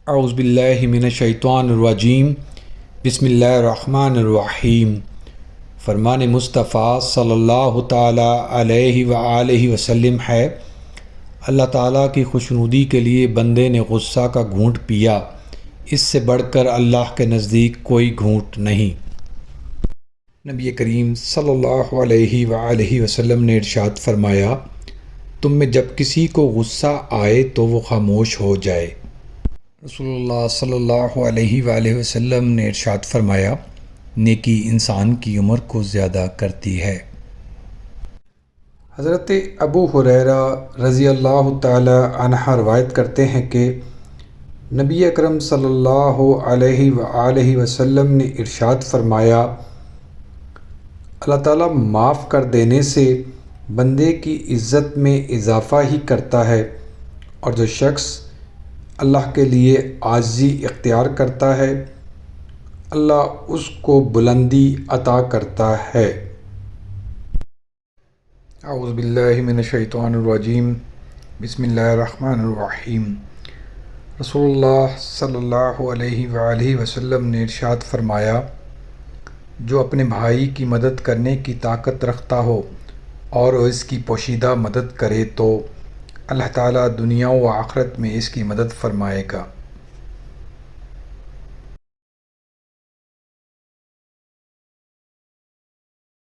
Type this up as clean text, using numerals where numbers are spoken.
اعوذ باللہ من الشیطان الرجیم بسم اللہ الرحمن الرحیم۔ فرمان مصطفیٰ صلی اللہ تعالیٰ علیہ وآلہ وسلم ہے، اللہ تعالیٰ کی خوشنودی کے لیے بندے نے غصہ کا گھونٹ پیا، اس سے بڑھ کر اللہ کے نزدیک کوئی گھونٹ نہیں۔ نبی کریم صلی اللہ علیہ وآلہ وسلم نے ارشاد فرمایا، تم میں جب کسی کو غصہ آئے تو وہ خاموش ہو جائے۔ رسول اللہ صلی اللہ علیہ وآلہ وسلم نے ارشاد فرمایا، نیکی انسان کی عمر کو زیادہ کرتی ہے۔ حضرت ابو ہریرہ رضی اللہ تعالی عنہ روایت کرتے ہیں کہ نبی اکرم صلی اللہ علیہ وآلہ وسلم نے ارشاد فرمایا، اللہ تعالیٰ معاف کر دینے سے بندے کی عزت میں اضافہ ہی کرتا ہے، اور جو شخص اللہ کے لیے عاجزی اختیار کرتا ہے اللہ اس کو بلندی عطا کرتا ہے۔ اعوذ باللہ من الشیطان الرجیم بسم اللہ الرحمن الرحیم۔ رسول اللہ صلی اللہ علیہ وآلہ وسلم نے ارشاد فرمایا، جو اپنے بھائی کی مدد کرنے کی طاقت رکھتا ہو اور اس کی پوشیدہ مدد کرے تو اللہ تعالیٰ دنیا و آخرت میں اس کی مدد فرمائے گا۔